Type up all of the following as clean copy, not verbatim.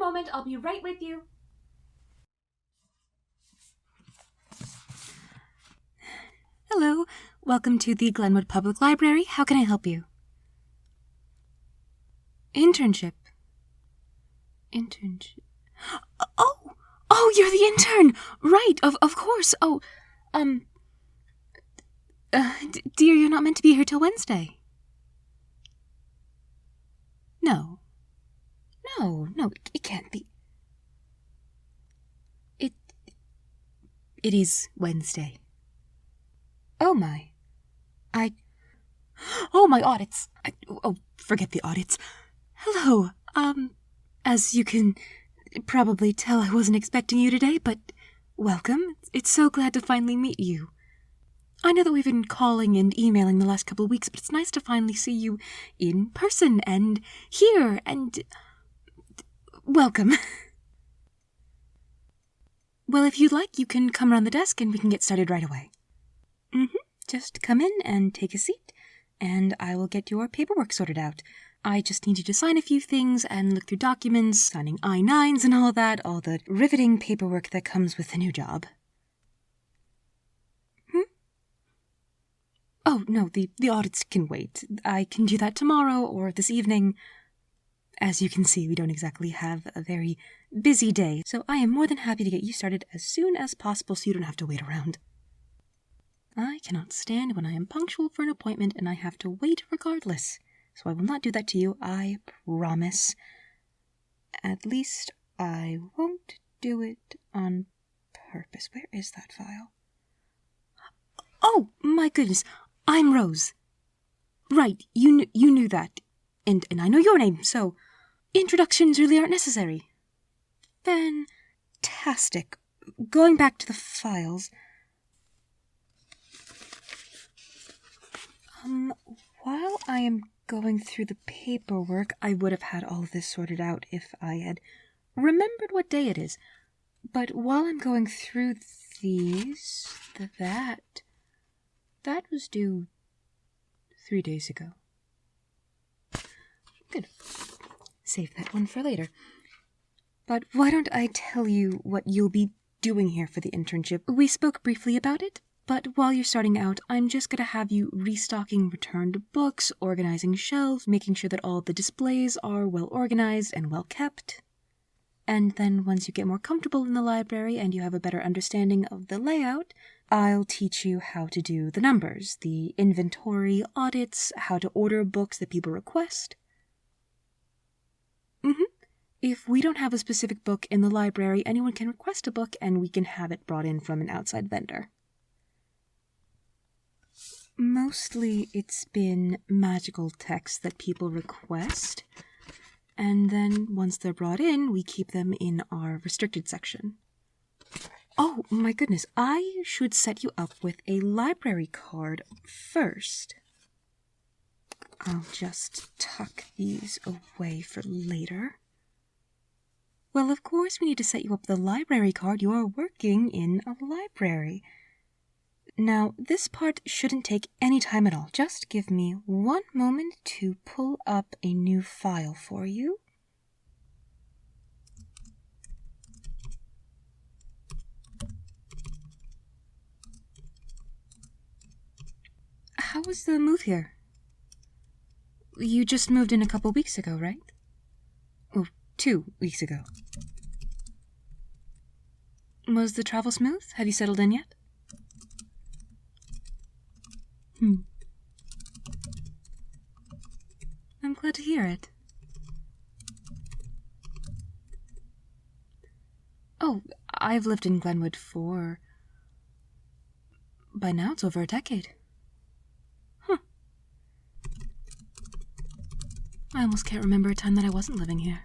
moment, I'll be right with you. Hello, welcome to the Glenwood Public Library. How can I help you? Internship. Oh, you're the intern! Right, of course. Dear, you're not meant to be here till Wednesday. No, it can't be. It is Wednesday. Oh my. My audits. Forget the audits. Hello, as you can probably tell, I wasn't expecting you today, but welcome. It's so glad to finally meet you. I know that we've been calling and emailing the last couple of weeks, but it's nice to finally see you in person and here, and welcome. Well, if you'd like, you can come around the desk and we can get started right away. Just come in and take a seat, and I will get your paperwork sorted out. I just need you to sign a few things and look through documents, signing I-9s and all that, all the riveting paperwork that comes with the new job. Oh, no, the audits can wait. I can do that tomorrow or this evening. As you can see, we don't exactly have a very busy day, so I am more than happy to get you started as soon as possible so you don't have to wait around. I cannot stand when I am punctual for an appointment and I have to wait regardless, so I will not do that to you, I promise. At least I won't do it on purpose. Where is that file? Oh, my goodness, I'm Rose. Right, you knew that, and I know your name, so introductions really aren't necessary. Fantastic. Going back to the files. While I am going through the paperwork, I would have had all of this sorted out if I had remembered what day it is. But while I'm going through these, that was due 3 days ago. Good. Save that one for later. But why don't I tell you what you'll be doing here for the internship? We spoke briefly about it. But while you're starting out, I'm just going to have you restocking returned books, organizing shelves, making sure that all the displays are well organized and well kept. And then once you get more comfortable in the library and you have a better understanding of the layout, I'll teach you how to do the numbers, the inventory audits, how to order books that people request. If we don't have a specific book in the library, anyone can request a book and we can have it brought in from an outside vendor. Mostly it's been magical texts that people request, and then once they're brought in, we keep them in our restricted section. Oh my goodness, I should set you up with a library card first. I'll just tuck these away for later. Well, of course we need to set you up with a library card. You are working in a library. Now, this part shouldn't take any time at all. Just give me one moment to pull up a new file for you. How was the move here? You just moved in a couple weeks ago, right? Oh, 2 weeks ago. Was the travel smooth? Have you settled in yet? I'm glad to hear it. Oh, I've lived in Glenwood by now it's over a decade. I almost can't remember a time that I wasn't living here.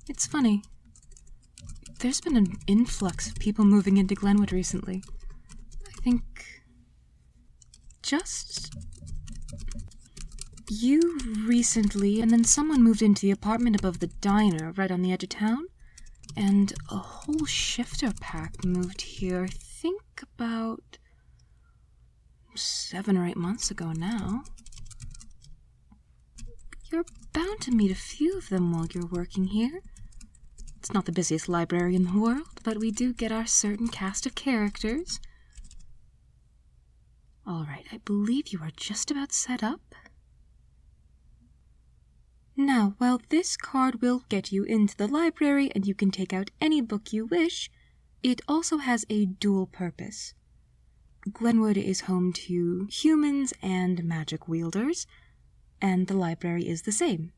It's funny. There's been an influx of people moving into Glenwood recently. I think just you recently, and then someone moved into the apartment above the diner right on the edge of town, and a whole shifter pack moved here, I think about 7 or 8 months ago now. You're bound to meet a few of them while you're working here. It's not the busiest library in the world, but we do get our certain cast of characters. All right, I believe you are just about set up. Now, while this card will get you into the library and you can take out any book you wish, it also has a dual purpose. Glenwood is home to humans and magic wielders, and the library is the same.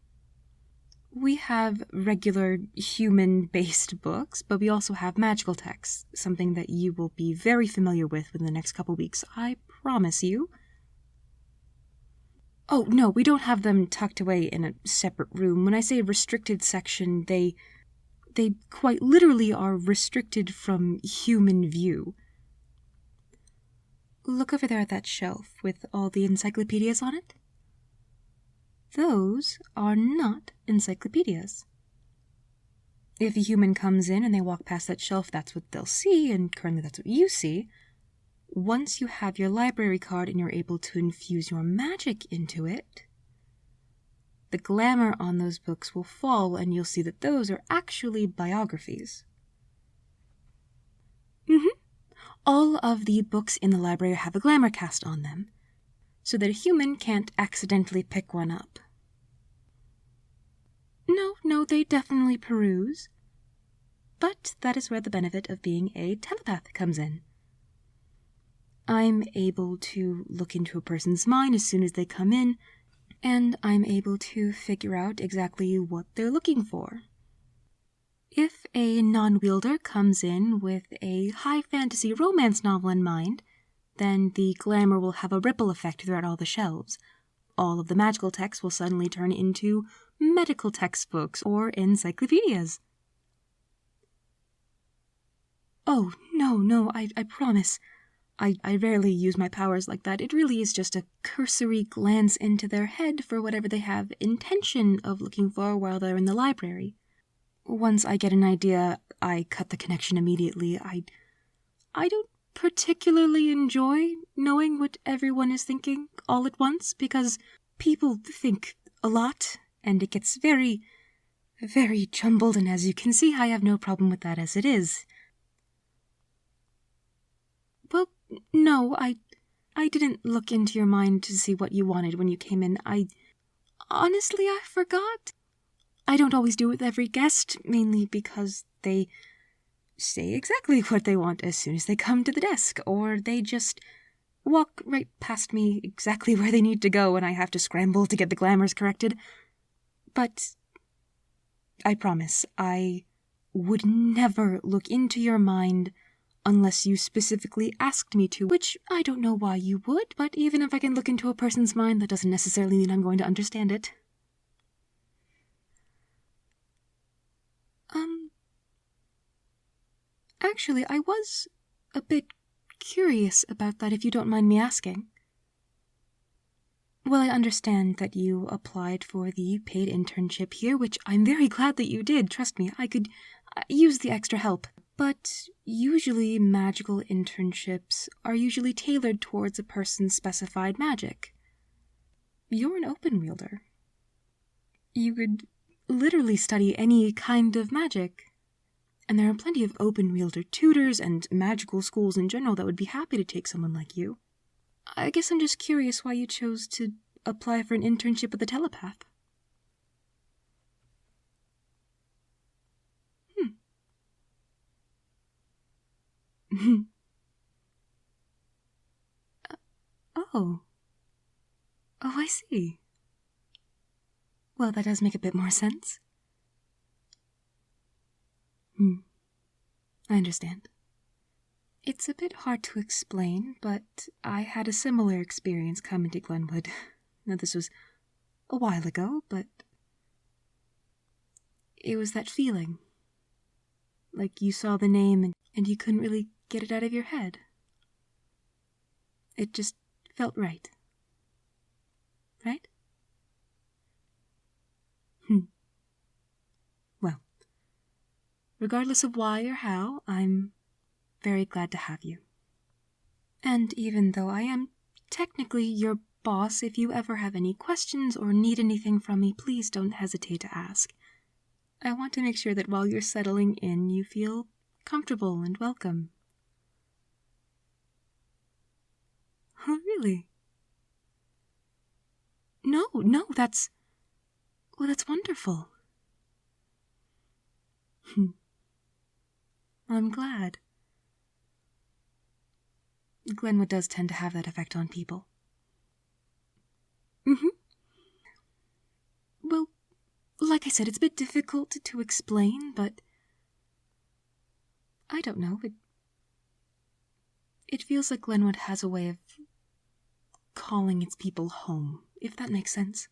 We have regular human-based books, but we also have magical texts, something that you will be very familiar with within the next couple weeks, I promise you. Oh, no, we don't have them tucked away in a separate room. When I say restricted section, they quite literally are restricted from human view. Look over there at that shelf with all the encyclopedias on it. Those are not encyclopedias. If a human comes in and they walk past that shelf, that's what they'll see, and currently that's what you see. Once you have your library card and you're able to infuse your magic into it, the glamour on those books will fall and you'll see that those are actually biographies. All of the books in the library have a glamour cast on them, so that a human can't accidentally pick one up. No, they definitely peruse. But that is where the benefit of being a telepath comes in. I'm able to look into a person's mind as soon as they come in, and I'm able to figure out exactly what they're looking for. If a non-wielder comes in with a high fantasy romance novel in mind, then the glamour will have a ripple effect throughout all the shelves. All of the magical texts will suddenly turn into medical textbooks or encyclopedias. Oh, no, I promise. I rarely use my powers like that. It really is just a cursory glance into their head for whatever they have intention of looking for while they're in the library. Once I get an idea, I cut the connection immediately. I don't particularly enjoy knowing what everyone is thinking all at once, because people think a lot, and it gets very, very jumbled, and as you can see, I have no problem with that as it is. Well, no, I didn't look into your mind to see what you wanted when you came in. Honestly, I forgot. I don't always do it with every guest, mainly because they say exactly what they want as soon as they come to the desk, or they just walk right past me exactly where they need to go and I have to scramble to get the glamours corrected. But I promise, I would never look into your mind unless you specifically asked me to, which I don't know why you would, but even if I can look into a person's mind, that doesn't necessarily mean I'm going to understand it. Actually, I was a bit curious about that, if you don't mind me asking. Well, I understand that you applied for the paid internship here, which I'm very glad that you did. Trust me, I could use the extra help. But usually magical internships are usually tailored towards a person's specified magic. You're an open wielder. You could literally study any kind of magic. And there are plenty of open wielder tutors and magical schools in general that would be happy to take someone like you. I guess I'm just curious why you chose to apply for an internship with the Telepath. Oh, I see. Well, that does make a bit more sense. I understand. It's a bit hard to explain, but I had a similar experience coming to Glenwood. Now, this was a while ago, but it was that feeling. Like you saw the name and you couldn't really get it out of your head. It just felt right. Right? Well, regardless of why or how, I'm very glad to have you. And even though I am technically your boss. If you ever have any questions or need anything from me, please don't hesitate to ask. I want to make sure that while you're settling in, you feel comfortable and welcome. Oh, really? No, that's wonderful. I'm glad. Glenwood does tend to have that effect on people. Well, like I said, it's a bit difficult to explain, but I don't know. It feels like Glenwood has a way of calling its people home, if that makes sense.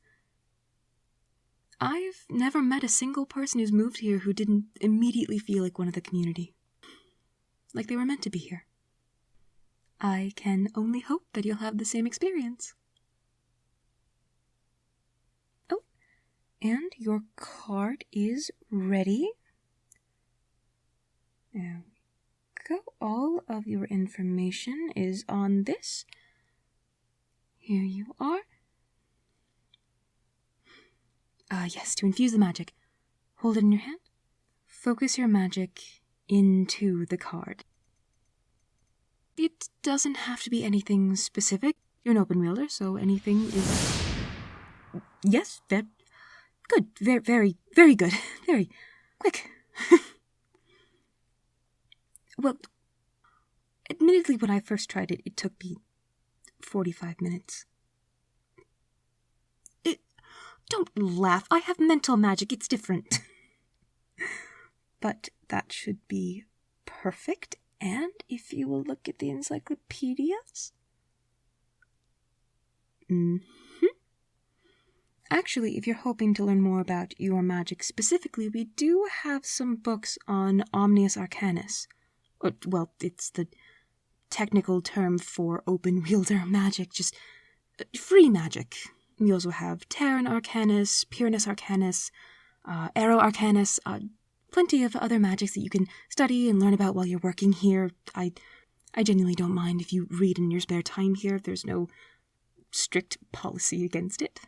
I've never met a single person who's moved here who didn't immediately feel like one of the community. Like they were meant to be here. I can only hope that you'll have the same experience. Oh, and your card is ready. There we go. All of your information is on this. Here you are. Yes, to infuse the magic. Hold it in your hand. Focus your magic into the card. It doesn't have to be anything specific. You're an open wielder, so anything is... Yes, good. Very, very good. Very quick. Well, admittedly, when I first tried it, it took me 45 minutes. Don't laugh. I have mental magic. It's different. But that should be perfect. And if you will look at the encyclopedias... Actually, if you're hoping to learn more about your magic specifically, we do have some books on Omnius Arcanus. Well, it's the technical term for open wielder magic, just free magic. We also have Terran Arcanus, Pyranus Arcanus, Aero Arcanus, plenty of other magics that you can study and learn about while you're working here. I genuinely don't mind if you read in your spare time here. There's no strict policy against it.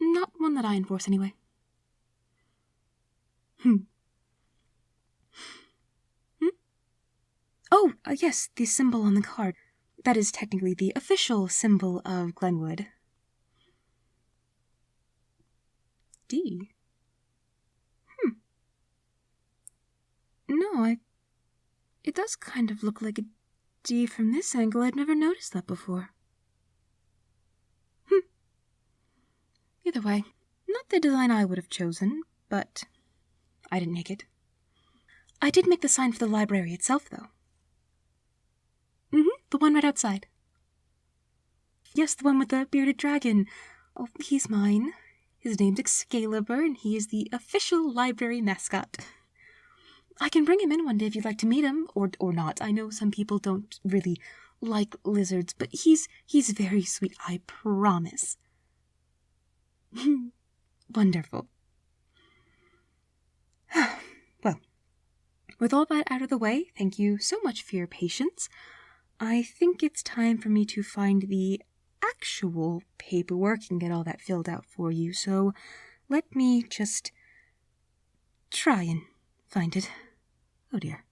Not one that I enforce, anyway. Oh, yes, the symbol on the card. That is technically the official symbol of Glenwood. D. No, it does kind of look like a D from this angle. I'd never noticed that before. Either way, not the design I would have chosen, but I didn't make it. I did make the sign for the library itself, though. The one right outside. Yes, the one with the bearded dragon. Oh, he's mine. His name's Excalibur, and he is the official library mascot. I can bring him in one day if you'd like to meet him, or not. I know some people don't really like lizards, but he's very sweet, I promise. Wonderful. Well, with all that out of the way, thank you so much for your patience. I think it's time for me to find the actual paperwork and get all that filled out for you, so let me just try and find it. Oh dear.